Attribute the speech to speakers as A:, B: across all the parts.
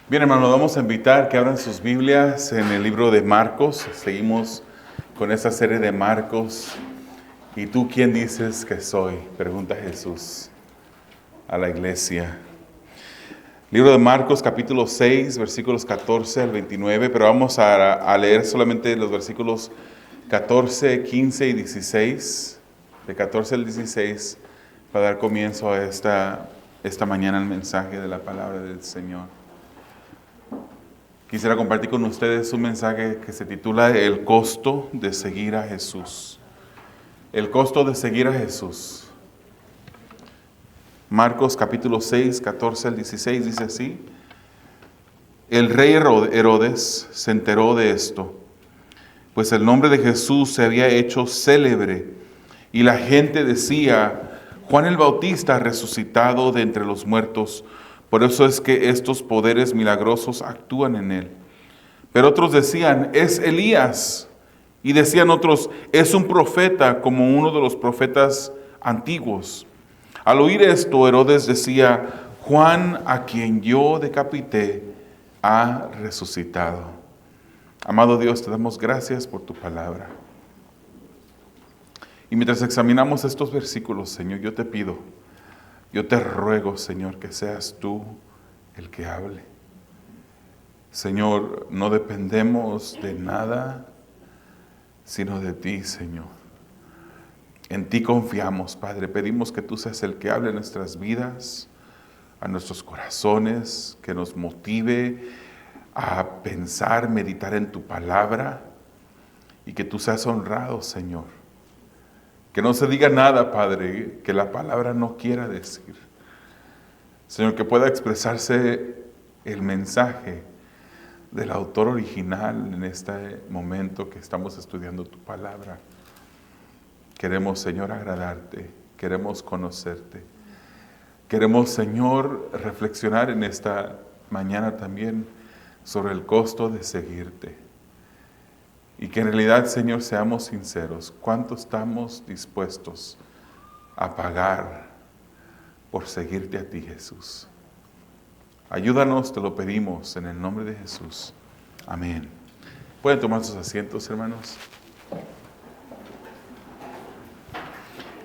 A: Bien, hermanos, vamos a invitar que abran sus Biblias en el libro de Marcos. Seguimos con esta serie de Marcos. ¿Y tú quién dices que soy? Pregunta Jesús a la iglesia. Libro de Marcos, capítulo 6, versículos 14 al 29, pero vamos a leer solamente los versículos 14, 15 y 16, de 14 al 16, para dar comienzo a esta mañana el mensaje de la palabra del Señor. Quisiera compartir con ustedes un mensaje que se titula El costo de seguir a Jesús. El costo de seguir a Jesús. Marcos capítulo 6, 14 al 16 dice así: El rey Herodes se enteró de esto, pues el nombre de Jesús se había hecho célebre, y la gente decía: Juan el Bautista ha resucitado de entre los muertos, por eso es que estos poderes milagrosos actúan en él. Pero otros decían: es Elías. Y decían otros: es un profeta, como uno de los profetas antiguos. Al oír esto, Herodes decía: Juan, a quien yo decapité, ha resucitado. Amado Dios, te damos gracias por tu palabra. Y mientras examinamos estos versículos, Señor, yo te ruego, Señor, que seas tú el que hable. Señor, no dependemos de nada, sino de ti, Señor. En ti confiamos, Padre. Pedimos que tú seas el que hable en nuestras vidas, a nuestros corazones, que nos motive a pensar, meditar en tu palabra, y que tú seas honrado, Señor. Que no se diga nada, Padre, que la palabra no quiera decir. Señor, que pueda expresarse el mensaje del autor original en este momento que estamos estudiando tu palabra. Queremos, Señor, agradarte, queremos conocerte. Queremos, Señor, reflexionar en esta mañana también sobre el costo de seguirte. Y que en realidad, Señor, seamos sinceros. ¿Cuánto estamos dispuestos a pagar por seguirte a ti, Jesús? Ayúdanos, te lo pedimos, en el nombre de Jesús. Amén. ¿Pueden tomar sus asientos, hermanos?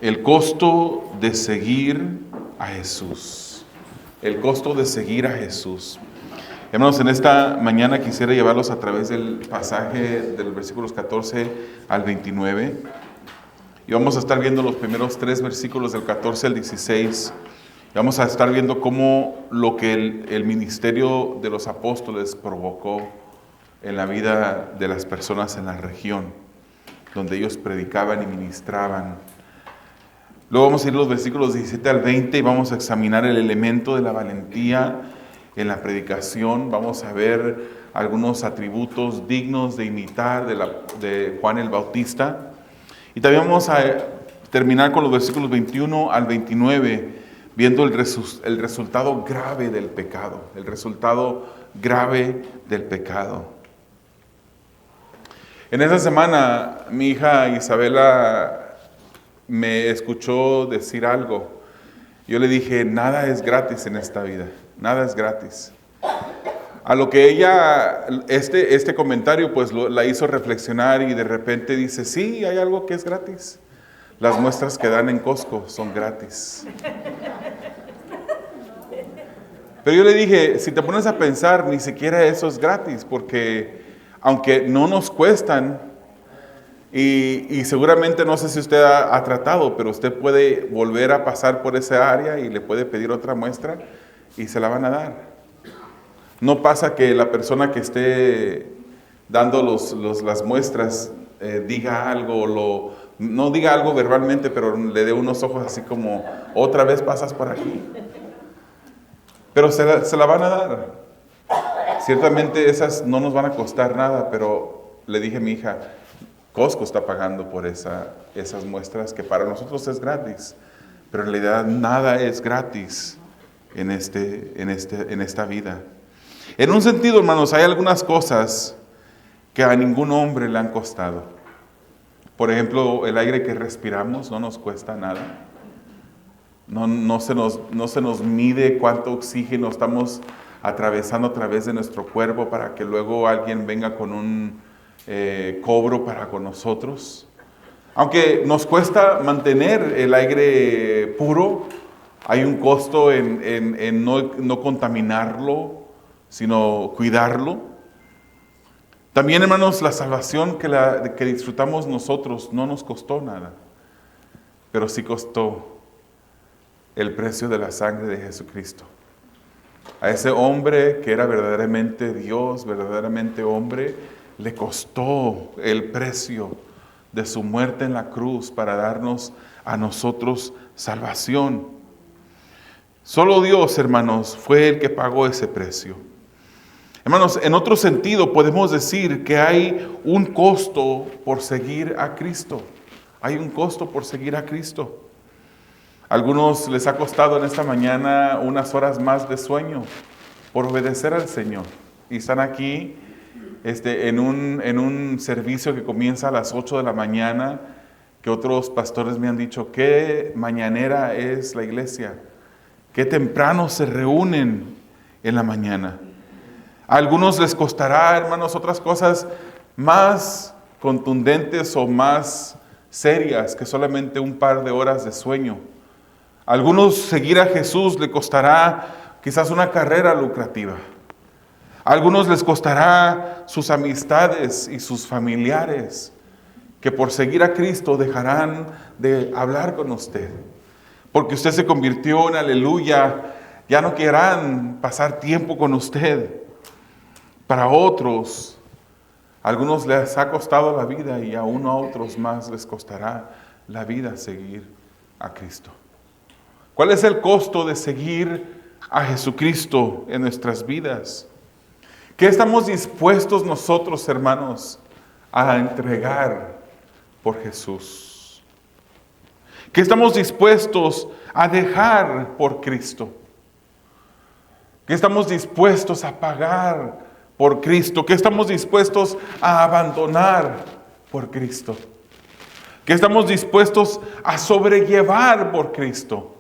A: El costo de seguir a Jesús. El costo de seguir a Jesús. Hermanos, en esta mañana quisiera llevarlos a través del pasaje de los versículos 14 al 29. Y vamos a estar viendo los primeros 3 versículos del 14 al 16. Y vamos a estar viendo cómo lo que el ministerio de los apóstoles provocó en la vida de las personas en la región, donde ellos predicaban y ministraban. Luego vamos a ir los versículos 17 al 20 y vamos a examinar el elemento de la valentía en la predicación. Vamos a ver algunos atributos dignos de imitar de Juan el Bautista. Y también vamos a terminar con los versículos 21 al 29, viendo el resultado grave del pecado. El resultado grave del pecado. En esta semana, mi hija Isabela me escuchó decir algo. Yo le dije: nada es gratis en esta vida. Nada es gratis. A lo que ella, este comentario pues la hizo reflexionar, y de repente dice: sí, hay algo que es gratis. Las muestras que dan en Costco son gratis. Pero yo le dije: si te pones a pensar, ni siquiera eso es gratis, porque aunque no nos cuestan, y seguramente, no sé si usted ha tratado, pero usted puede volver a pasar por esa área y le puede pedir otra muestra y se la van a dar. No pasa que la persona que esté dando las muestras diga algo, no diga algo verbalmente, pero le dé unos ojos así como: otra vez pasas por aquí. Pero se la van a dar. Ciertamente esas no nos van a costar nada, pero le dije a mi hija: Costco está pagando por esas muestras que para nosotros es gratis, pero en realidad nada es gratis en esta vida. En un sentido, hermanos, hay algunas cosas que a ningún hombre le han costado. Por ejemplo, el aire que respiramos no nos cuesta nada. No se nos mide cuánto oxígeno estamos atravesando a través de nuestro cuerpo para que luego alguien venga con un cobro para con nosotros. Aunque nos cuesta mantener el aire puro, hay un costo en no contaminarlo, sino cuidarlo. También, hermanos, la salvación que disfrutamos nosotros no nos costó nada, pero sí costó el precio de la sangre de Jesucristo. A ese hombre que era verdaderamente Dios, verdaderamente hombre, le costó el precio de su muerte en la cruz para darnos a nosotros salvación. Solo Dios, hermanos, fue el que pagó ese precio. Hermanos, en otro sentido podemos decir que hay un costo por seguir a Cristo. Hay un costo por seguir a Cristo. A algunos les ha costado en esta mañana unas horas más de sueño por obedecer al Señor. Y están aquí en un servicio que comienza a las 8 de la mañana, que otros pastores me han dicho, qué mañanera es la iglesia, qué temprano se reúnen en la mañana. A algunos les costará, hermanos, otras cosas más contundentes o más serias que solamente un par de horas de sueño. A algunos seguir a Jesús le costará quizás una carrera lucrativa. A algunos les costará sus amistades y sus familiares, que por seguir a Cristo dejarán de hablar con usted. Porque usted se convirtió en aleluya, ya no querrán pasar tiempo con usted. Para otros, a algunos les ha costado la vida y aún a otros más les costará la vida seguir a Cristo. ¿Cuál es el costo de seguir a Jesucristo en nuestras vidas? ¿Qué estamos dispuestos nosotros, hermanos, a entregar por Jesús? ¿Qué estamos dispuestos a dejar por Cristo? ¿Qué estamos dispuestos a pagar por Cristo? ¿Qué estamos dispuestos a abandonar por Cristo? ¿Qué estamos dispuestos a sobrellevar por Cristo?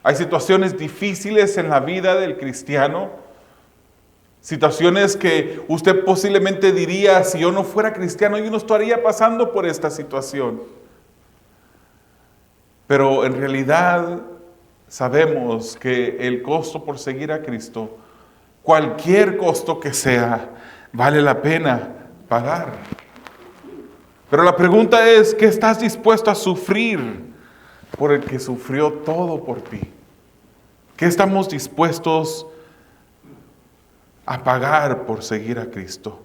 A: Hay situaciones difíciles en la vida del cristiano, situaciones que usted posiblemente diría, si yo no fuera cristiano, yo no estaría pasando por esta situación. Pero en realidad sabemos que el costo por seguir a Cristo, cualquier costo que sea, vale la pena pagar. Pero la pregunta es, ¿qué estás dispuesto a sufrir por el que sufrió todo por ti? ¿Qué estamos dispuestos a pagar por seguir a Cristo?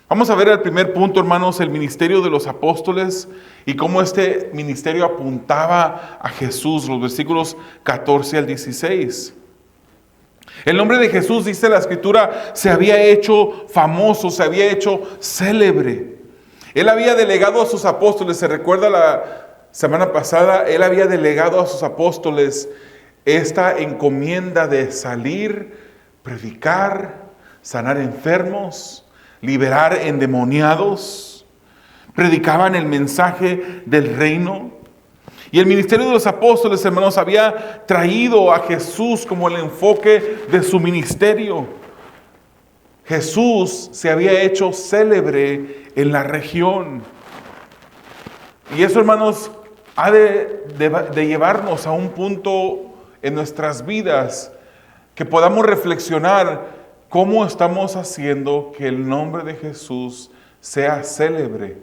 A: Vamos a ver el primer punto, hermanos, el ministerio de los apóstoles y cómo este ministerio apuntaba a Jesús, los versículos 14 al 16. El nombre de Jesús, dice la Escritura, se había hecho famoso, se había hecho célebre. Él había delegado a sus apóstoles, se recuerda la semana pasada, él había delegado a sus apóstoles esta encomienda de salir, predicar, sanar enfermos, liberar endemoniados. Predicaban el mensaje del reino. Y el ministerio de los apóstoles, hermanos, había traído a Jesús como el enfoque de su ministerio. Jesús se había hecho célebre en la región. Y eso, hermanos, ha de llevarnos a un punto en nuestras vidas que podamos reflexionar cómo estamos haciendo que el nombre de Jesús sea célebre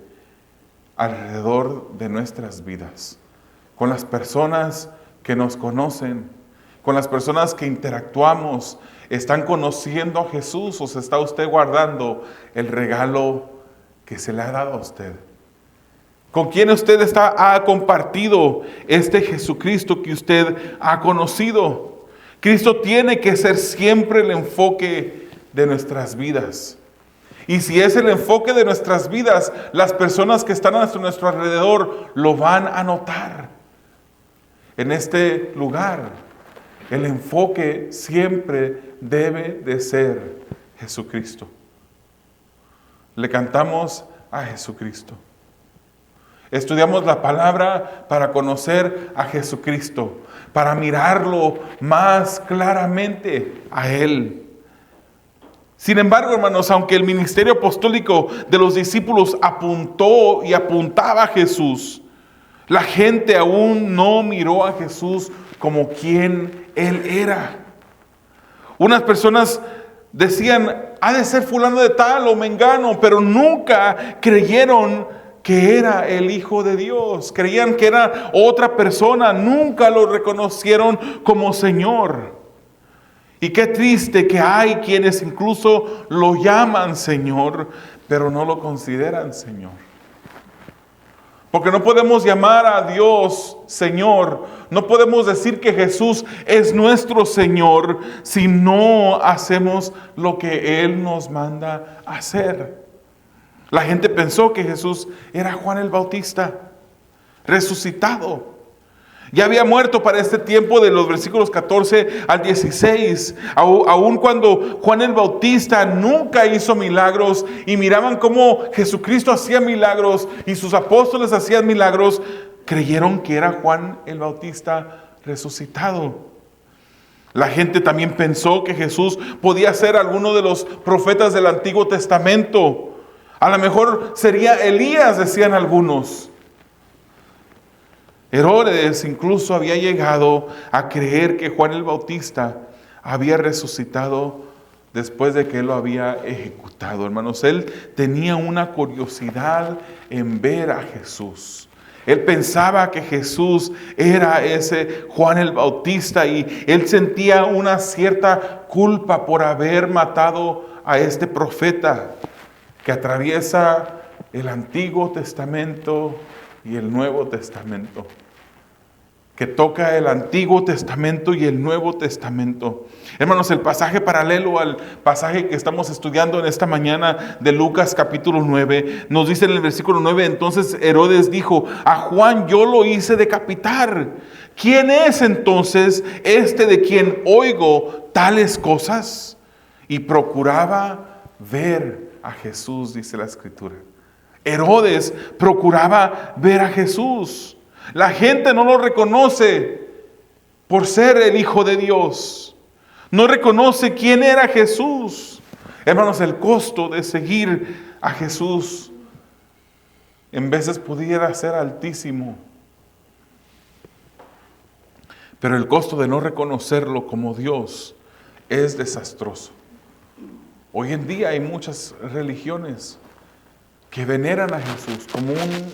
A: alrededor de nuestras vidas. Con las personas que nos conocen, con las personas que interactuamos, ¿están conociendo a Jesús o se está usted guardando el regalo que se le ha dado a usted? ¿Con quién usted ha compartido este Jesucristo que usted ha conocido? Cristo tiene que ser siempre el enfoque de nuestras vidas. Y si es el enfoque de nuestras vidas, las personas que están a nuestro alrededor lo van a notar. En este lugar, el enfoque siempre debe de ser Jesucristo. Le cantamos a Jesucristo. Estudiamos la palabra para conocer a Jesucristo, para mirarlo más claramente a Él. Sin embargo, hermanos, aunque el ministerio apostólico de los discípulos apuntó y apuntaba a Jesús, la gente aún no miró a Jesús como quien Él era. Unas personas decían, ha de ser fulano de tal o mengano, pero nunca creyeron que era el Hijo de Dios. Creían que era otra persona, nunca lo reconocieron como Señor. Y qué triste que hay quienes incluso lo llaman Señor, pero no lo consideran Señor. Porque no podemos llamar a Dios Señor, no podemos decir que Jesús es nuestro Señor si no hacemos lo que Él nos manda hacer. La gente pensó que Jesús era Juan el Bautista, resucitado. Ya había muerto para este tiempo de los versículos 14 al 16. Aun cuando Juan el Bautista nunca hizo milagros y miraban cómo Jesucristo hacía milagros y sus apóstoles hacían milagros, creyeron que era Juan el Bautista resucitado. La gente también pensó que Jesús podía ser alguno de los profetas del Antiguo Testamento. A lo mejor sería Elías, decían algunos. Herodes incluso había llegado a creer que Juan el Bautista había resucitado después de que él lo había ejecutado. Hermanos, él tenía una curiosidad en ver a Jesús. Él pensaba que Jesús era ese Juan el Bautista y él sentía una cierta culpa por haber matado a este profeta que atraviesa el Antiguo Testamento y el Nuevo Testamento, que toca el Antiguo Testamento y el Nuevo Testamento. Hermanos, el pasaje paralelo al pasaje que estamos estudiando en esta mañana de Lucas capítulo 9, nos dice en el versículo 9, entonces Herodes dijo, a Juan yo lo hice decapitar. ¿Quién es entonces este de quien oigo tales cosas? Y procuraba ver a Jesús, dice la Escritura. Herodes procuraba ver a Jesús. La gente no lo reconoce por ser el Hijo de Dios. No reconoce quién era Jesús. Hermanos, el costo de seguir a Jesús en veces pudiera ser altísimo. Pero el costo de no reconocerlo como Dios es desastroso. Hoy en día hay muchas religiones que veneran a Jesús como un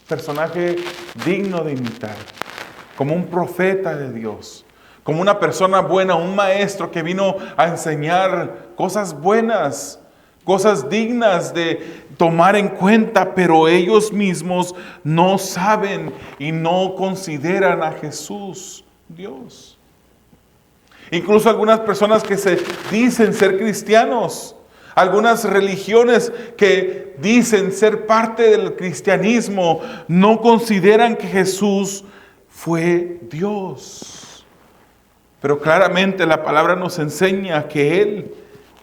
A: personaje digno de imitar, como un profeta de Dios, como una persona buena, un maestro que vino a enseñar cosas buenas, cosas dignas de tomar en cuenta, pero ellos mismos no saben y no consideran a Jesús Dios. Incluso algunas personas que se dicen ser cristianos, algunas religiones que dicen ser parte del cristianismo, no consideran que Jesús fue Dios. Pero claramente la palabra nos enseña que Él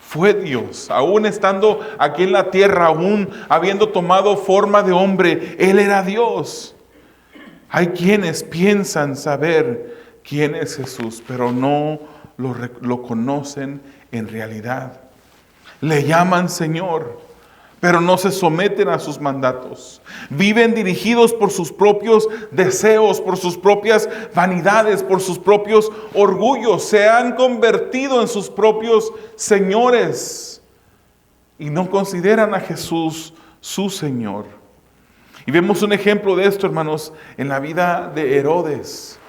A: fue Dios. Aún estando aquí en la tierra, aún habiendo tomado forma de hombre, Él era Dios. Hay quienes piensan saber quién es Jesús, pero no lo conocen en realidad. Le llaman Señor, pero no se someten a sus mandatos. Viven dirigidos por sus propios deseos, por sus propias vanidades, por sus propios orgullos. Se han convertido en sus propios señores y no consideran a Jesús su Señor. Y vemos un ejemplo de esto, hermanos, en la vida de Herodes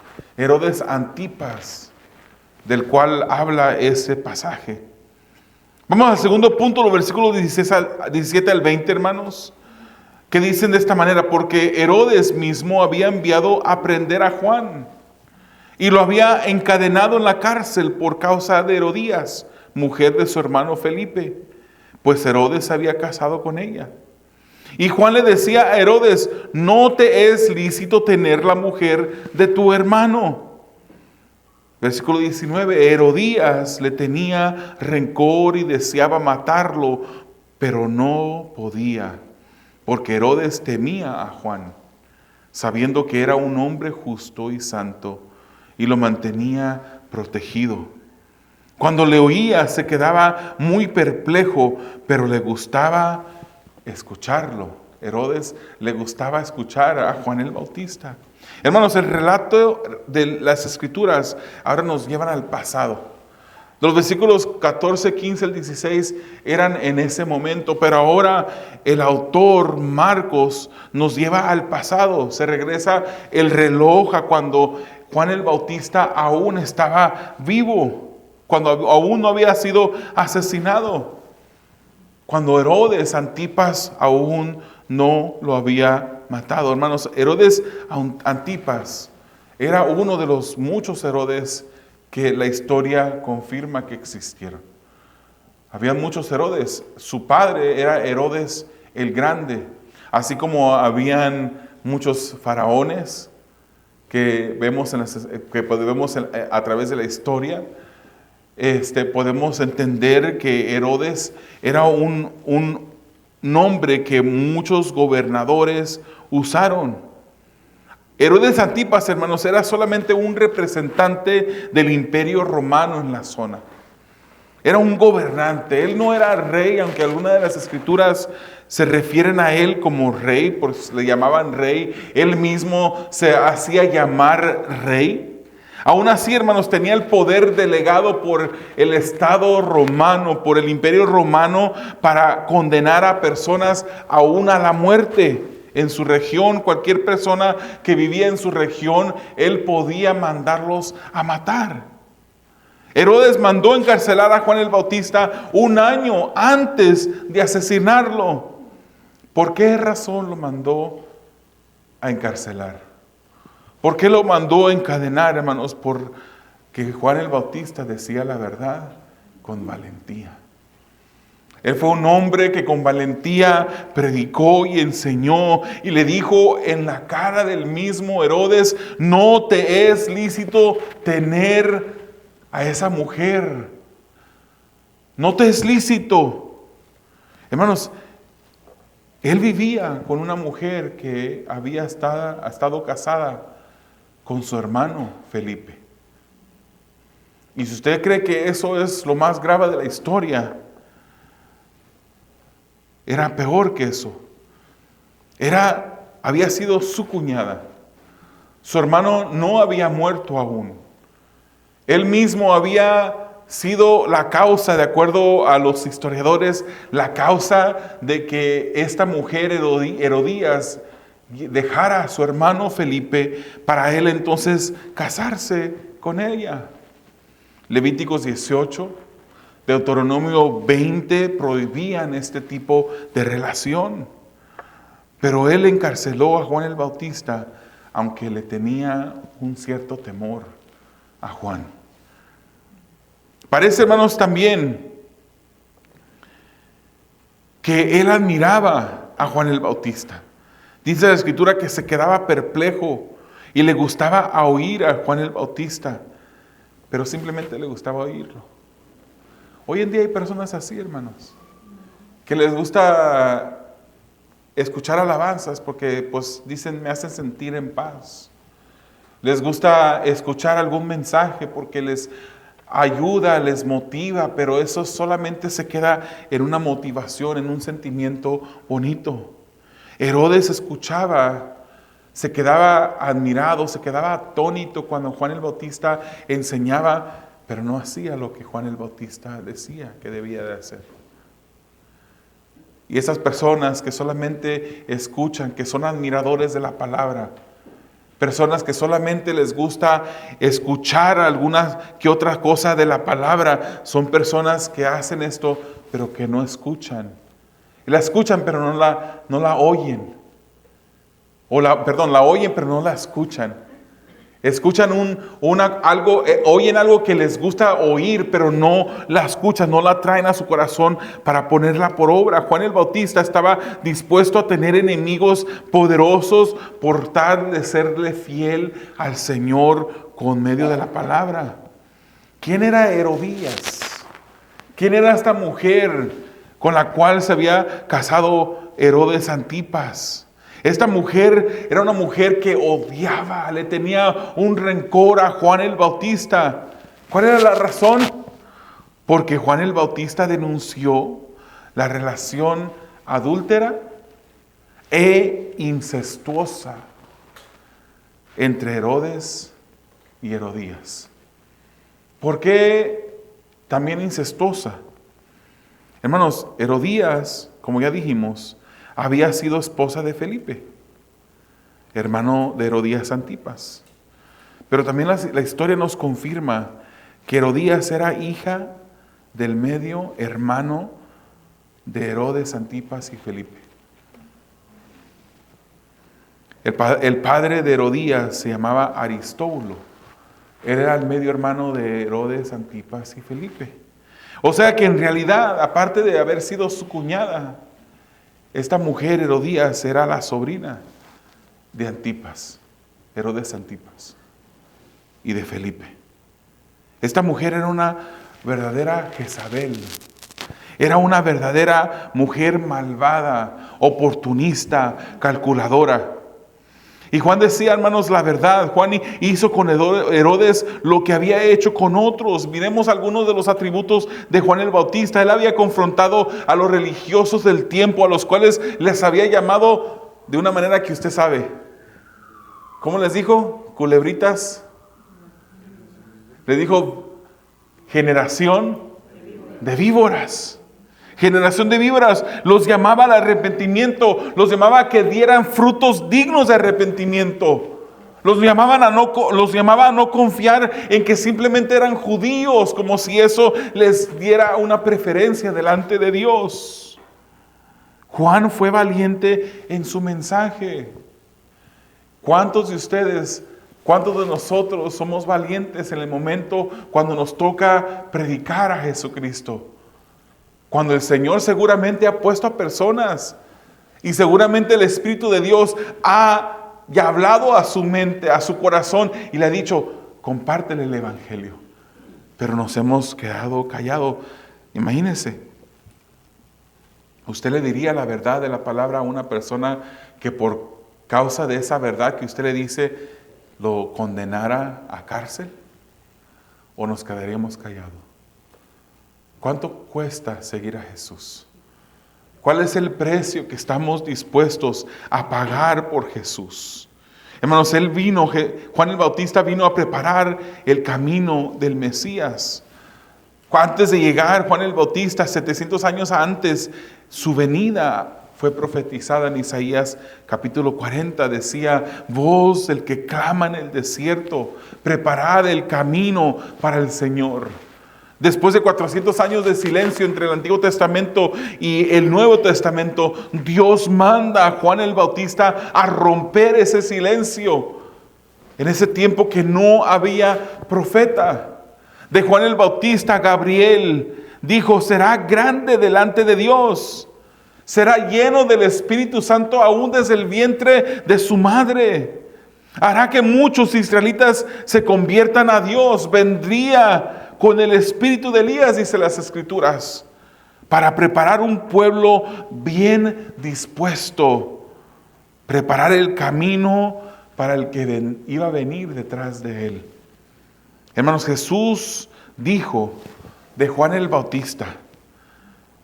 A: Antipas, del cual habla ese pasaje. Vamos al segundo punto, los versículos 17 al 20, hermanos, que dicen de esta manera, porque Herodes mismo había enviado a prender a Juan y lo había encadenado en la cárcel por causa de Herodías, mujer de su hermano Felipe, pues Herodes había casado con ella. Y Juan le decía a Herodes, no te es lícito tener la mujer de tu hermano. Versículo 19, Herodías le tenía rencor y deseaba matarlo, pero no podía, porque Herodes temía a Juan, sabiendo que era un hombre justo y santo, y lo mantenía protegido. Cuando le oía se quedaba muy perplejo, pero le gustaba escucharlo. Herodes le gustaba escuchar a Juan el Bautista. Hermanos, el relato de las Escrituras ahora nos llevan al pasado. Los versículos 14, 15 al 16 eran en ese momento, pero ahora el autor Marcos nos lleva al pasado. Se regresa el reloj a cuando Juan el Bautista aún estaba vivo, cuando aún no había sido asesinado, cuando Herodes Antipas aún no lo había matado. Hermanos, Herodes Antipas era uno de los muchos Herodes que la historia confirma que existieron. Había muchos Herodes. Su padre era Herodes el Grande, así como habían muchos faraones que vemos a través de la historia. Podemos entender que Herodes era un nombre que muchos gobernadores usaron. Herodes Antipas, hermanos, era solamente un representante del imperio romano en la zona. Era un gobernante. Él no era rey, aunque algunas de las escrituras se refieren a él como rey, pues le llamaban rey. Él mismo se hacía llamar rey. Aún así, hermanos, tenía el poder delegado por el Estado romano, por el imperio romano, para condenar a personas aún a la muerte. En su región, cualquier persona que vivía en su región, él podía mandarlos a matar. Herodes mandó encarcelar a Juan el Bautista un año antes de asesinarlo. ¿Por qué razón lo mandó a encarcelar? ¿Por qué lo mandó a encadenar, hermanos? Porque Juan el Bautista decía la verdad con valentía. Él fue un hombre que con valentía predicó y enseñó y le dijo en la cara del mismo Herodes: no te es lícito tener a esa mujer. No te es lícito. Hermanos, él vivía con una mujer que había estado casada con su hermano Felipe. Y si usted cree que eso es lo más grave de la historia, era peor que eso. Había sido su cuñada. Su hermano no había muerto aún. Él mismo había sido la causa, de acuerdo a los historiadores, la causa de que esta mujer Herodías dejara a su hermano Felipe para él entonces casarse con ella. Levíticos 18, Deuteronomio 20 prohibían este tipo de relación. Pero él encarceló a Juan el Bautista, aunque le tenía un cierto temor a Juan. Parece, hermanos, también que él admiraba a Juan el Bautista. Dice la Escritura que se quedaba perplejo y le gustaba oír a Juan el Bautista, pero simplemente le gustaba oírlo. Hoy en día hay personas así, hermanos, que les gusta escuchar alabanzas porque pues dicen me hacen sentir en paz. Les gusta escuchar algún mensaje porque les ayuda, les motiva, pero eso solamente se queda en una motivación, en un sentimiento bonito. Herodes escuchaba, se quedaba admirado, se quedaba atónito cuando Juan el Bautista enseñaba, pero no hacía lo que Juan el Bautista decía que debía de hacer. Y esas personas que solamente escuchan, que son admiradores de la palabra, personas que solamente les gusta escuchar alguna que otra cosa de la palabra, son personas que hacen esto, pero que no escuchan. Y la escuchan, pero no la oyen. La oyen, pero no la escuchan. Escuchan oyen algo que les gusta oír, pero no la escuchan, no la traen a su corazón para ponerla por obra. Juan el Bautista estaba dispuesto a tener enemigos poderosos por tal de serle fiel al Señor con medio de la palabra. ¿Quién era Herodías? ¿Quién era esta mujer con la cual se había casado Herodes Antipas? Esta mujer era una mujer que odiaba, le tenía un rencor a Juan el Bautista. ¿Cuál era la razón? Porque Juan el Bautista denunció la relación adúltera e incestuosa entre Herodes y Herodías. ¿Por qué también incestuosa? Hermanos, Herodías, como ya dijimos, había sido esposa de Felipe, hermano de Herodías Antipas. Pero también la historia nos confirma que Herodías era hija del medio hermano de Herodes Antipas y Felipe. El padre de Herodías se llamaba Aristóbulo. Él era el medio hermano de Herodes Antipas y Felipe. O sea que en realidad, aparte de haber sido su cuñada, esta mujer Herodías era la sobrina de Antipas, Herodes Antipas, y de Felipe. Esta mujer era una verdadera Jezabel. Era una verdadera mujer malvada, oportunista, calculadora. Y Juan decía, hermanos, la verdad. Juan hizo con Herodes lo que había hecho con otros. Miremos algunos de los atributos de Juan el Bautista. Él había confrontado a los religiosos del tiempo, a los cuales les había llamado de una manera que usted sabe. ¿Cómo les dijo? Culebritas. Le dijo, generación de víboras. Generación de víboras. Los llamaba al arrepentimiento. Los llamaba a que dieran frutos dignos de arrepentimiento. Los llamaba a no confiar en que simplemente eran judíos, como si eso les diera una preferencia delante de Dios. Juan fue valiente en su mensaje. ¿Cuántos de ustedes, cuántos de nosotros somos valientes en el momento cuando nos toca predicar a Jesucristo? Cuando el Señor seguramente ha puesto a personas y seguramente el Espíritu de Dios ha hablado a su mente, a su corazón y le ha dicho, compártele el Evangelio. Pero nos hemos quedado callados. Imagínese, usted le diría la verdad de la palabra a una persona que por causa de esa verdad que usted le dice, lo condenara a cárcel, ¿o nos quedaríamos callados? ¿Cuánto cuesta seguir a Jesús? ¿Cuál es el precio que estamos dispuestos a pagar por Jesús? Hermanos, Juan el Bautista vino a preparar el camino del Mesías. Antes de llegar Juan el Bautista, 700 años antes, su venida fue profetizada en Isaías capítulo 40. Decía, voz del que clama en el desierto, preparad el camino para el Señor. Después de 400 años de silencio entre el Antiguo Testamento y el Nuevo Testamento, Dios manda a Juan el Bautista a romper ese silencio. En ese tiempo que no había profeta. De Juan el Bautista, Gabriel dijo, será grande delante de Dios. Será lleno del Espíritu Santo aún desde el vientre de su madre. Hará que muchos israelitas se conviertan a Dios. Vendría con el espíritu de Elías, dice las Escrituras, para preparar un pueblo bien dispuesto, preparar el camino para el que iba a venir detrás de él. Hermanos, Jesús dijo de Juan el Bautista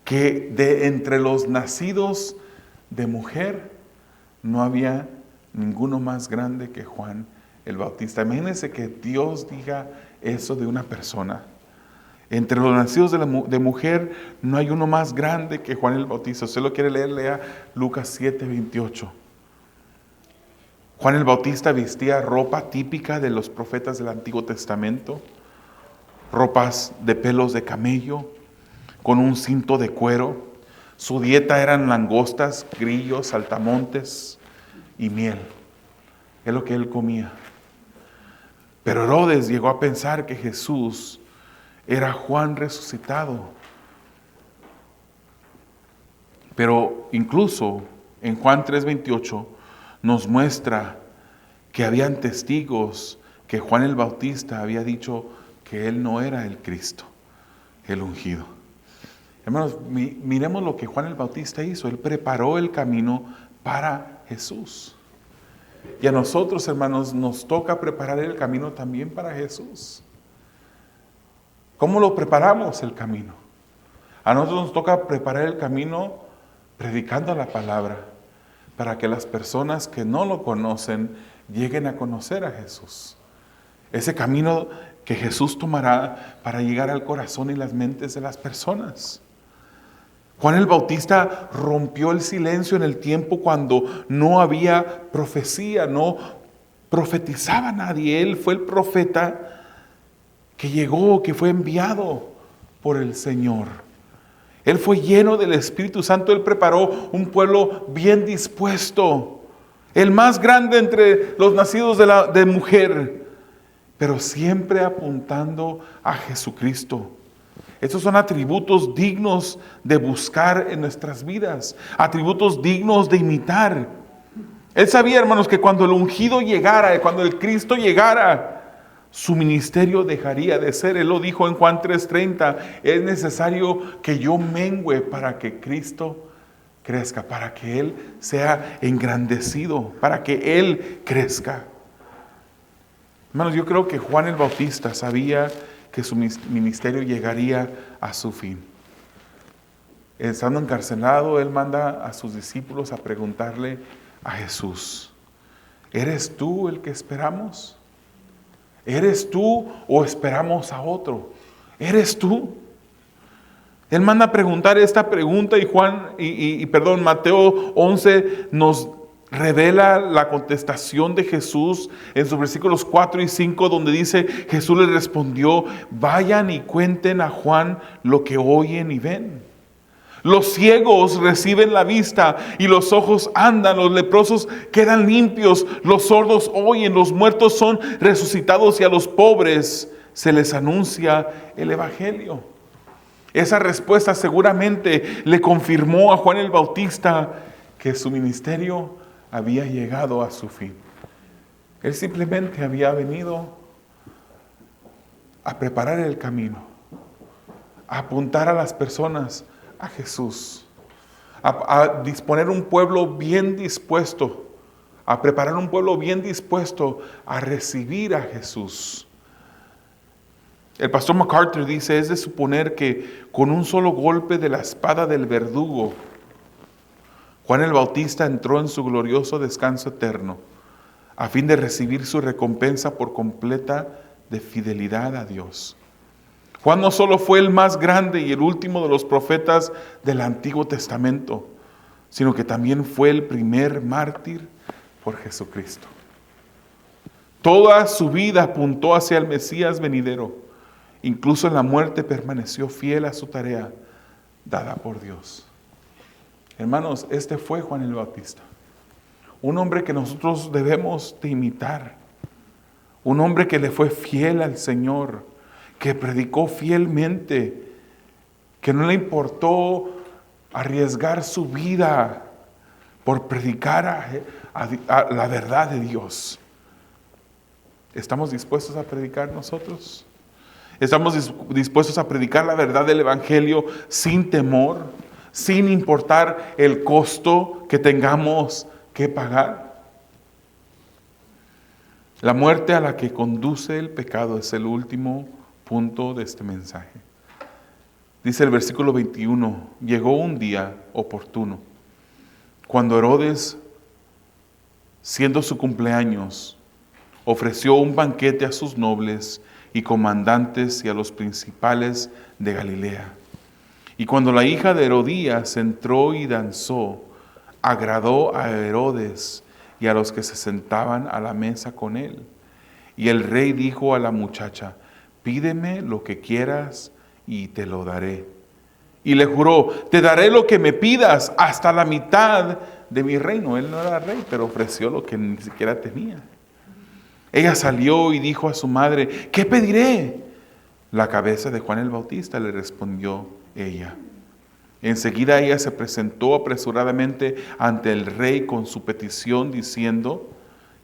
A: que de entre los nacidos de mujer no había ninguno más grande que Juan el Bautista. Imagínense que Dios diga eso de una persona. Entre los nacidos de mujer no hay uno más grande que Juan el Bautista. Usted lo quiere leer, lea Lucas 7:28. Juan el Bautista vestía ropa típica de los profetas del Antiguo Testamento, ropas de pelos de camello, con un cinto de cuero. Su dieta eran langostas, grillos, saltamontes y miel. Es lo que él comía. Pero Herodes llegó a pensar que Jesús era Juan resucitado. Pero incluso en Juan 3:28 nos muestra que habían testigos que Juan el Bautista había dicho que él no era el Cristo, el ungido. Hermanos, miremos lo que Juan el Bautista hizo. Él preparó el camino para Jesús. Y a nosotros, hermanos, nos toca preparar el camino también para Jesús. ¿Cómo lo preparamos el camino? A nosotros nos toca preparar el camino predicando la palabra, para que las personas que no lo conocen lleguen a conocer a Jesús. Ese camino que Jesús tomará para llegar al corazón y las mentes de las personas. Juan el Bautista rompió el silencio en el tiempo cuando no había profecía, no profetizaba nadie. Él fue el profeta que llegó, que fue enviado por el Señor. Él fue lleno del Espíritu Santo. Él preparó un pueblo bien dispuesto, el más grande entre los nacidos de mujer, pero siempre apuntando a Jesucristo. Estos son atributos dignos de buscar en nuestras vidas, atributos dignos de imitar. Él sabía, hermanos, que cuando el ungido llegara, cuando el Cristo llegara, su ministerio dejaría de ser. Él lo dijo en Juan 3:30, es necesario que yo mengüe para que Cristo crezca, para que Él sea engrandecido, para que Él crezca. Hermanos, yo creo que Juan el Bautista sabía que su ministerio llegaría a su fin. Estando encarcelado, él manda a sus discípulos a preguntarle a Jesús: ¿eres tú el que esperamos? ¿Eres tú o esperamos a otro? ¿Eres tú? Él manda a preguntar esta pregunta y Mateo 11 nos revela la contestación de Jesús en sus versículos 4 y 5, donde dice: Jesús les respondió: vayan y cuenten a Juan lo que oyen y ven. Los ciegos reciben la vista y los ojos andan, los leprosos quedan limpios, los sordos oyen, los muertos son resucitados y a los pobres se les anuncia el Evangelio. Esa respuesta seguramente le confirmó a Juan el Bautista que su ministerio había llegado a su fin. Él simplemente había venido a preparar el camino, a apuntar a las personas a Jesús, a disponer un pueblo bien dispuesto, a preparar un pueblo bien dispuesto a recibir a Jesús. El pastor MacArthur dice: es de suponer que con un solo golpe de la espada del verdugo, Juan el Bautista entró en su glorioso descanso eterno, a fin de recibir su recompensa por completa de fidelidad a Dios. Juan no solo fue el más grande y el último de los profetas del Antiguo Testamento, sino que también fue el primer mártir por Jesucristo. Toda su vida apuntó hacia el Mesías venidero. Incluso en la muerte permaneció fiel a su tarea dada por Dios. Hermanos, este fue Juan el Bautista, un hombre que nosotros debemos de imitar, un hombre que le fue fiel al Señor, que predicó fielmente, que no le importó arriesgar su vida por predicar a la verdad de Dios. ¿Estamos dispuestos a predicar nosotros? ¿Estamos dispuestos a predicar la verdad del Evangelio sin temor, sin importar el costo que tengamos que pagar? La muerte a la que conduce el pecado es el último punto de este mensaje. Dice el versículo 21, llegó un día oportuno, cuando Herodes, siendo su cumpleaños, ofreció un banquete a sus nobles y comandantes y a los principales de Galilea. Y cuando la hija de Herodías entró y danzó, agradó a Herodes y a los que se sentaban a la mesa con él. Y el rey dijo a la muchacha: pídeme lo que quieras y te lo daré. Y le juró: te daré lo que me pidas, hasta la mitad de mi reino. Él no era rey, pero ofreció lo que ni siquiera tenía. Ella salió y dijo a su madre: ¿qué pediré? La cabeza de Juan el Bautista, le respondió ella. Enseguida ella se presentó apresuradamente ante el rey con su petición, diciendo: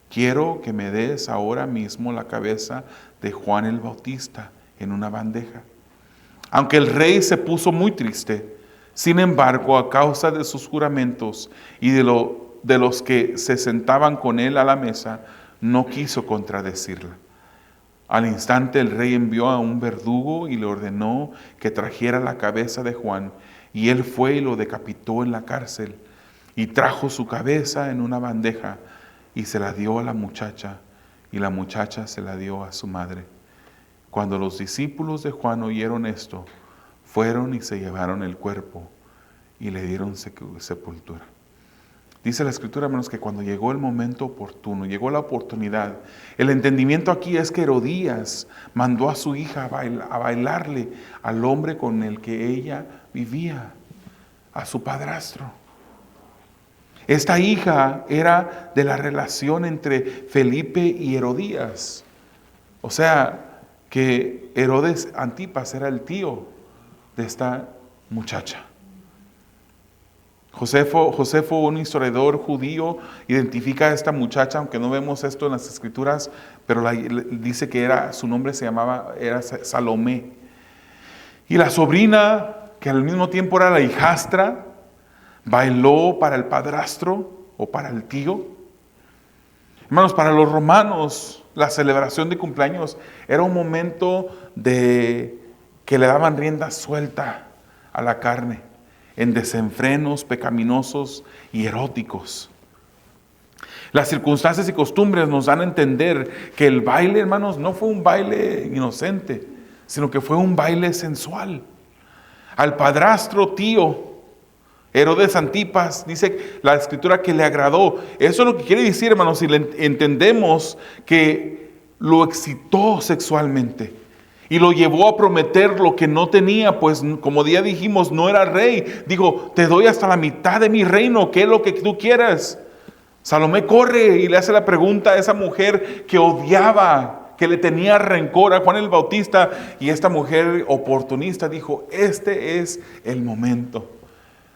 A: quiero que me des ahora mismo la cabeza de Juan el Bautista en una bandeja. Aunque el rey se puso muy triste, sin embargo, a causa de sus juramentos y de lo de los que se sentaban con él a la mesa no quiso contradecirla. Al instante el rey envió a un verdugo y le ordenó que trajera la cabeza de Juan, y él fue y lo decapitó en la cárcel, y trajo su cabeza en una bandeja y se la dio a la muchacha, y la muchacha se la dio a su madre. Cuando los discípulos de Juan oyeron esto, fueron y se llevaron el cuerpo y le dieron sepultura. Dice la Escritura, hermanos, que cuando llegó el momento oportuno, llegó la oportunidad, el entendimiento aquí es que Herodías mandó a su hija a bailarle al hombre con el que ella vivía, a su padrastro. Esta hija era de la relación entre Felipe y Herodías. O sea, que Herodes Antipas era el tío de esta muchacha. Josefo, un historiador judío, identifica a esta muchacha, aunque no vemos esto en las Escrituras, pero dice que su nombre era Salomé. Y la sobrina, que al mismo tiempo era la hijastra, bailó para el padrastro o para el tío. Hermanos, para los romanos, la celebración de cumpleaños era un momento de que le daban rienda suelta a la carne, en desenfrenos pecaminosos y eróticos. Las circunstancias y costumbres nos dan a entender que el baile, hermanos, no fue un baile inocente, sino que fue un baile sensual. Al padrastro tío Herodes Antipas, dice la Escritura que le agradó. Eso es lo que quiere decir, hermanos, si entendemos que lo excitó sexualmente y lo llevó a prometer lo que no tenía, pues como ya dijimos, no era rey. Dijo, te doy hasta la mitad de mi reino, ¿qué es lo que tú quieras? Salomé corre y le hace la pregunta a esa mujer que odiaba, que le tenía rencor a Juan el Bautista, y esta mujer oportunista dijo, este es el momento.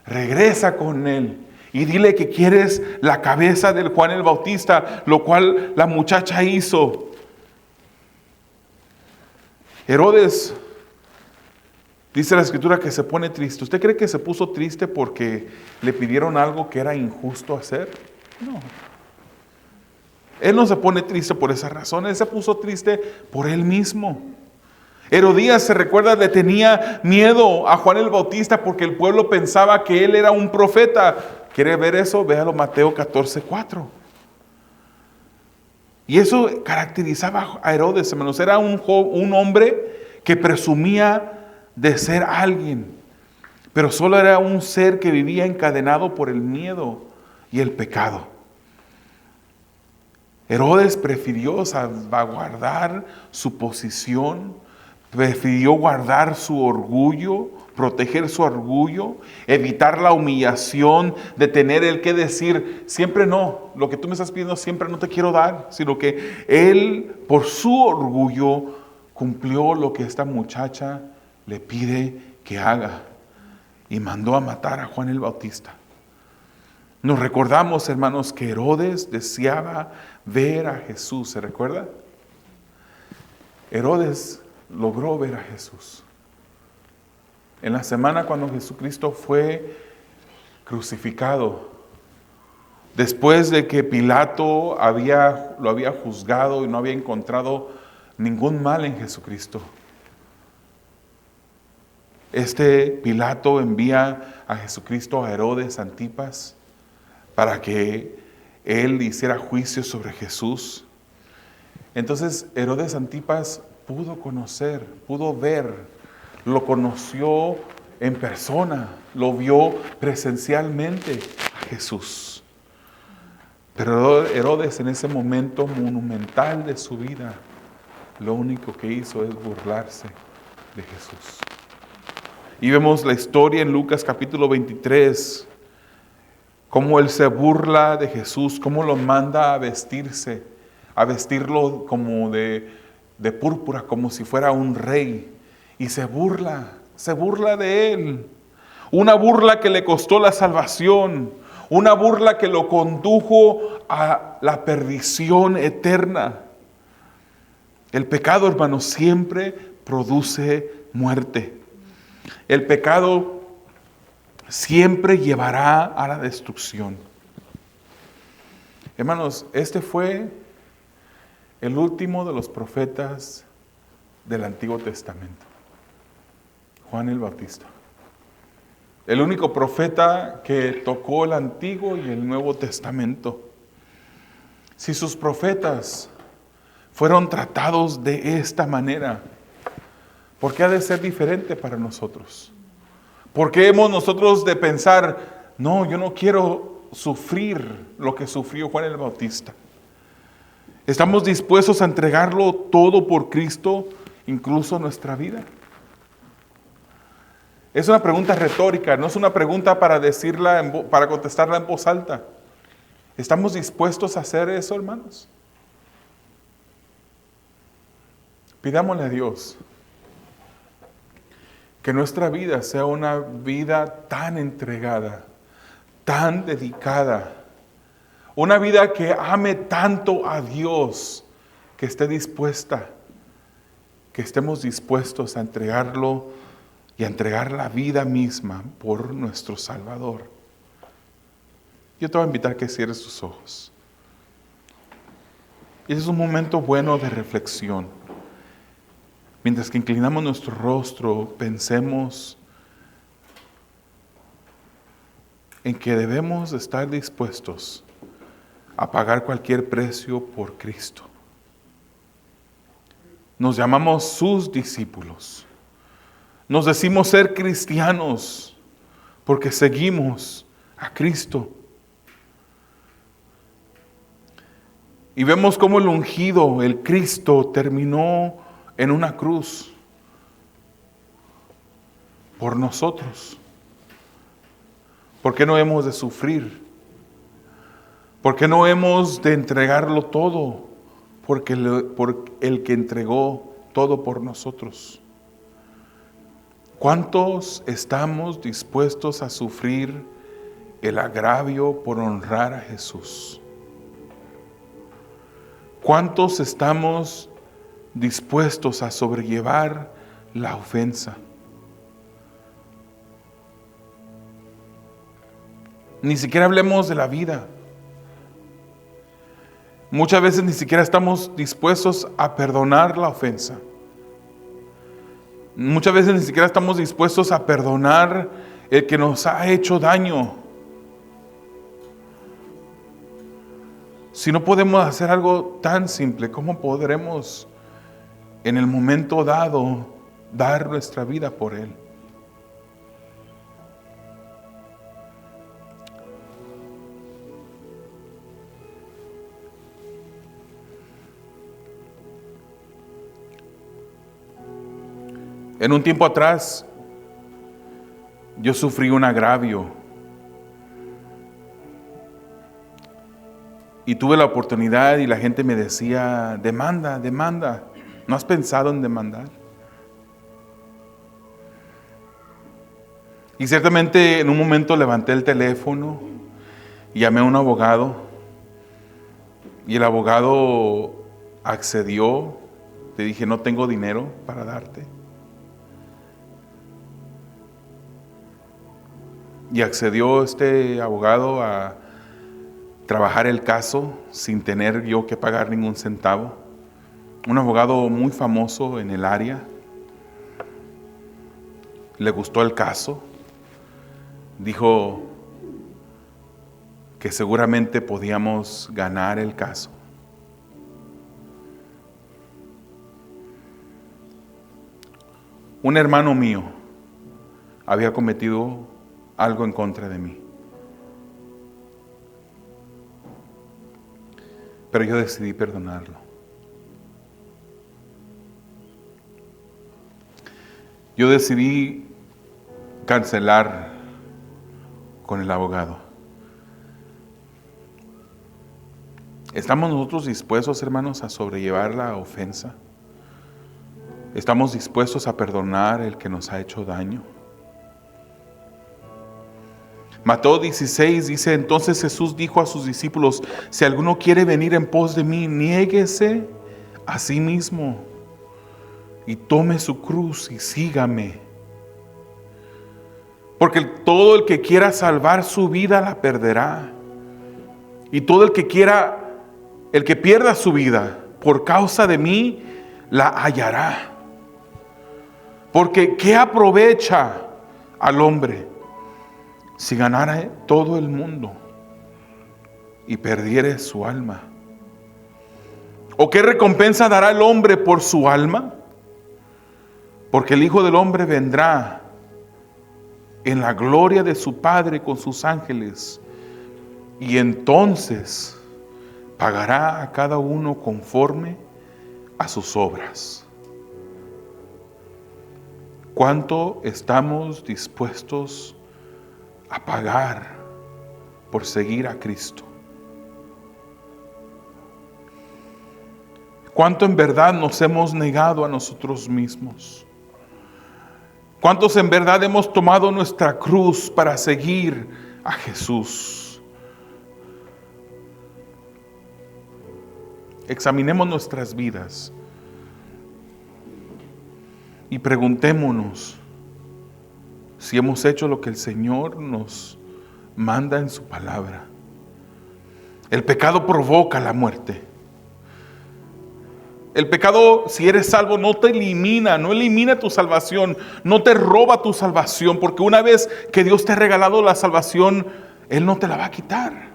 A: Regresa con él y dile que quieres la cabeza del Juan el Bautista, lo cual la muchacha hizo. Herodes, dice la Escritura, que se pone triste. ¿Usted cree que se puso triste porque le pidieron algo que era injusto hacer? No. Él no se pone triste por esa razón, él se puso triste por él mismo. Herodías, se recuerda, le tenía miedo a Juan el Bautista porque el pueblo pensaba que él era un profeta. ¿Quiere ver eso? Véalo, Mateo 14:4. Y eso caracterizaba a Herodes, hermanos. Era un hombre que presumía de ser alguien, pero solo era un ser que vivía encadenado por el miedo y el pecado. Herodes prefirió salvaguardar su posición, prefirió guardar su orgullo, proteger su orgullo, evitar la humillación de tener el que decir, siempre no, lo que tú me estás pidiendo siempre no te quiero dar, sino que él, por su orgullo, cumplió lo que esta muchacha le pide que haga y mandó a matar a Juan el Bautista. Nos recordamos, hermanos, que Herodes deseaba ver a Jesús, ¿se recuerda? Herodes logró ver a Jesús. En la semana cuando Jesucristo fue crucificado, después de que Pilato lo había juzgado y no había encontrado ningún mal en Jesucristo, Pilato envía a Jesucristo a Herodes Antipas para que él hiciera juicio sobre Jesús. Entonces Herodes Antipas pudo conocer, pudo ver, lo conoció en persona, lo vio presencialmente a Jesús. Pero Herodes, en ese momento monumental de su vida, lo único que hizo es burlarse de Jesús. Y vemos la historia en Lucas capítulo 23, cómo él se burla de Jesús, cómo lo manda a vestirse, a vestirlo como de púrpura, como si fuera un rey, y se burla de él. Una burla que le costó la salvación, una burla que lo condujo a la perdición eterna. El pecado, hermanos, siempre produce muerte. El pecado siempre llevará a la destrucción. Hermanos, este fue el último de los profetas del Antiguo Testamento, Juan el Bautista. El único profeta que tocó el Antiguo y el Nuevo Testamento. Si sus profetas fueron tratados de esta manera, ¿por qué ha de ser diferente para nosotros? ¿Por qué hemos nosotros de pensar, no, yo no quiero sufrir lo que sufrió Juan el Bautista? ¿Estamos dispuestos a entregarlo todo por Cristo, incluso nuestra vida? Es una pregunta retórica, no es una pregunta para para contestarla en voz alta. ¿Estamos dispuestos a hacer eso, hermanos? Pidámosle a Dios que nuestra vida sea una vida tan entregada, tan dedicada, una vida que ame tanto a Dios, que estemos dispuestos a entregarlo y a entregar la vida misma por nuestro Salvador. Yo te voy a invitar a que cierres tus ojos. Y es un momento bueno de reflexión. Mientras que inclinamos nuestro rostro, pensemos en que debemos estar dispuestos a pagar cualquier precio por Cristo. Nos llamamos sus discípulos. Nos decimos ser cristianos porque seguimos a Cristo. Y vemos cómo el ungido, el Cristo, terminó en una cruz por nosotros. ¿Por qué no hemos de sufrir? ¿Por qué no hemos de entregarlo todo? Por el que entregó todo por nosotros. ¿Cuántos estamos dispuestos a sufrir el agravio por honrar a Jesús? ¿Cuántos estamos dispuestos a sobrellevar la ofensa? Ni siquiera hablemos de la vida. Muchas veces ni siquiera estamos dispuestos a perdonar la ofensa. Muchas veces ni siquiera estamos dispuestos a perdonar el que nos ha hecho daño. Si no podemos hacer algo tan simple, ¿cómo podremos en el momento dado dar nuestra vida por él? En un tiempo atrás, yo sufrí un agravio y tuve la oportunidad y la gente me decía, demanda, demanda. ¿No has pensado en demandar? Y ciertamente en un momento levanté el teléfono y llamé a un abogado y el abogado accedió. Le dije, no tengo dinero para darte. Y accedió este abogado a trabajar el caso sin tener yo que pagar ningún centavo. Un abogado muy famoso en el área. Le gustó el caso. Dijo que seguramente podíamos ganar el caso. Un hermano mío había cometido algo en contra de mí. Pero yo decidí perdonarlo. Yo decidí cancelar con el abogado. ¿Estamos nosotros dispuestos, hermanos, a sobrellevar la ofensa? ¿Estamos dispuestos a perdonar el que nos ha hecho daño? Mateo 16 dice, entonces Jesús dijo a sus discípulos, si alguno quiere venir en pos de mí, niéguese a sí mismo y tome su cruz y sígame. Porque todo el que quiera salvar su vida la perderá. Y todo el que pierda su vida por causa de mí, la hallará. Porque ¿qué aprovecha al hombre si ganara todo el mundo y perdiere su alma? ¿O qué recompensa dará el hombre por su alma? Porque el Hijo del Hombre vendrá en la gloria de su Padre con sus ángeles, y entonces pagará a cada uno conforme a sus obras. ¿Cuánto estamos dispuestos a pagar por seguir a Cristo? ¿Cuánto en verdad nos hemos negado a nosotros mismos? ¿Cuántos en verdad hemos tomado nuestra cruz para seguir a Jesús? Examinemos nuestras vidas y preguntémonos si hemos hecho lo que el Señor nos manda en su palabra. El pecado provoca la muerte. El pecado, si eres salvo, no te elimina, no elimina tu salvación, no te roba tu salvación, porque una vez que Dios te ha regalado la salvación, Él no te la va a quitar.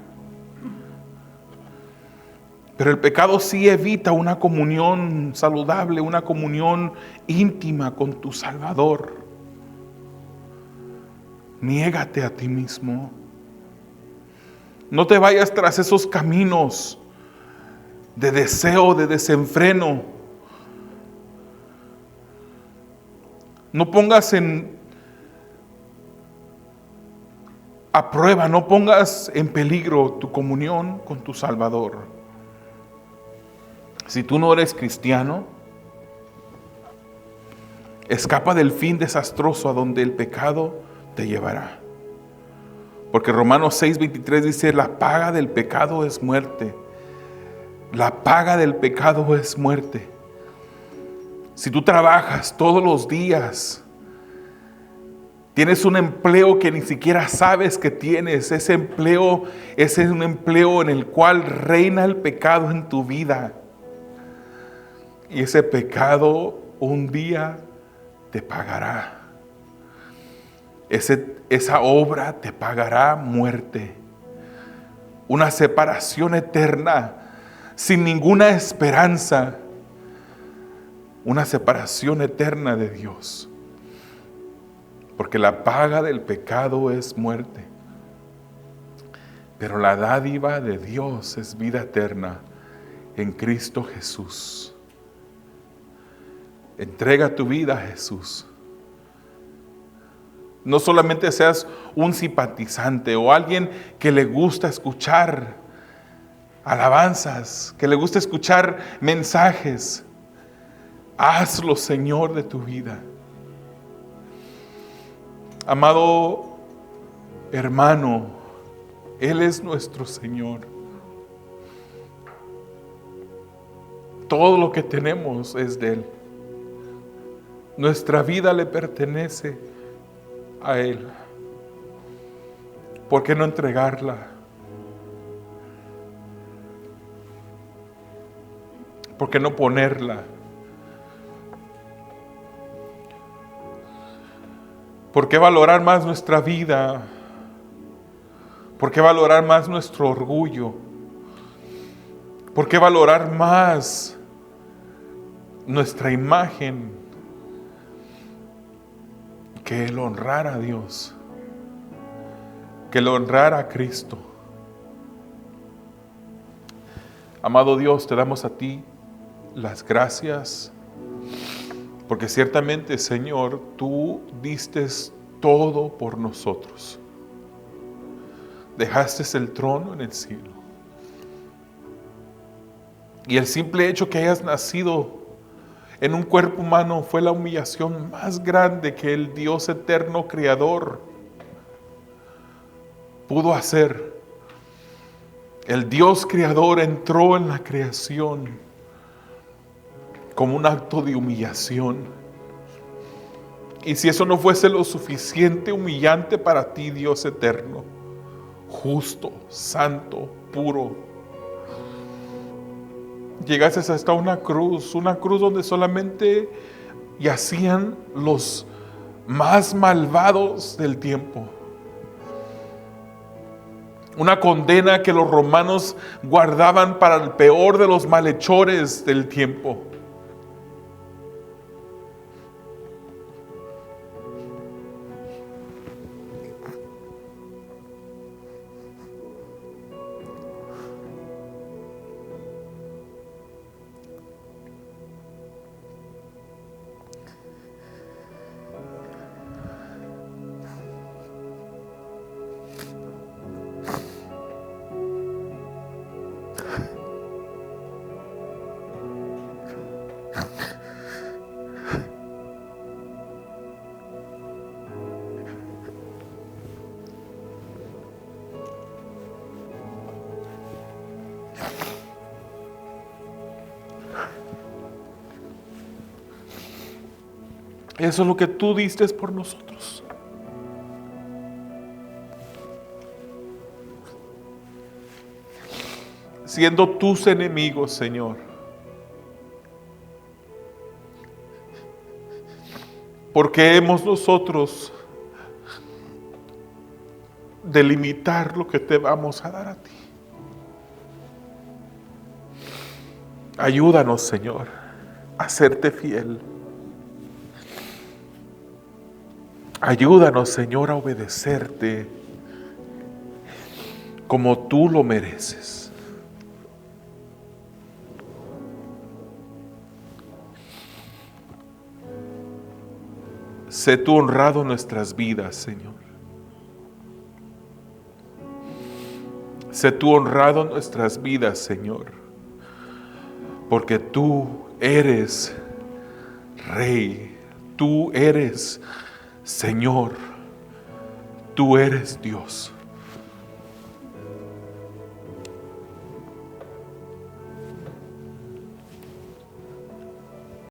A: Pero el pecado sí evita una comunión saludable, una comunión íntima con tu Salvador. Niégate a ti mismo. No te vayas tras esos caminos de deseo, de desenfreno. No pongas a prueba, no pongas en peligro tu comunión con tu Salvador. Si tú no eres cristiano, escapa del fin desastroso a donde el pecado te llevará. Porque Romanos 6:23 dice: la paga del pecado es muerte. La paga del pecado es muerte. Si tú trabajas todos los días, tienes un empleo que ni siquiera sabes que tienes, ese empleo es un empleo en el cual reina el pecado en tu vida. Y ese pecado un día te pagará. Esa obra te pagará muerte. Una separación eterna, sin ninguna esperanza. Una separación eterna de Dios. Porque la paga del pecado es muerte. Pero la dádiva de Dios es vida eterna en Cristo Jesús. Entrega tu vida a Jesús. No solamente seas un simpatizante o alguien que le gusta escuchar alabanzas, que le gusta escuchar mensajes. Hazlo Señor de tu vida. Amado hermano, Él es nuestro Señor. Todo lo que tenemos es de Él. Nuestra vida le pertenece a Él. ¿Por qué no entregarla? ¿Por qué no ponerla? ¿Por qué valorar más nuestra vida? ¿Por qué valorar más nuestro orgullo? ¿Por qué valorar más nuestra imagen que el honrar a Dios, que el honrar a Cristo? Amado Dios, te damos a ti las gracias, porque ciertamente, Señor, tú diste todo por nosotros. Dejaste el trono en el cielo. Y el simple hecho que hayas nacido en un cuerpo humano fue la humillación más grande que el Dios eterno creador pudo hacer. El Dios creador entró en la creación como un acto de humillación. Y si eso no fuese lo suficiente humillante para ti, Dios eterno, justo, santo, puro. Llegaste hasta una cruz donde solamente yacían los más malvados del tiempo. Una condena que los romanos guardaban para el peor de los malhechores del tiempo. Eso es lo que tú diste por nosotros. Siendo tus enemigos, Señor. Porque hemos nosotros de limitar lo que te vamos a dar a ti. Ayúdanos, Señor, a serte fiel. Ayúdanos, Señor, a obedecerte como tú lo mereces. Sé tú honrado en nuestras vidas, Señor. Sé tú honrado en nuestras vidas, Señor. Porque tú eres Rey. Tú eres Señor. Tú eres Dios.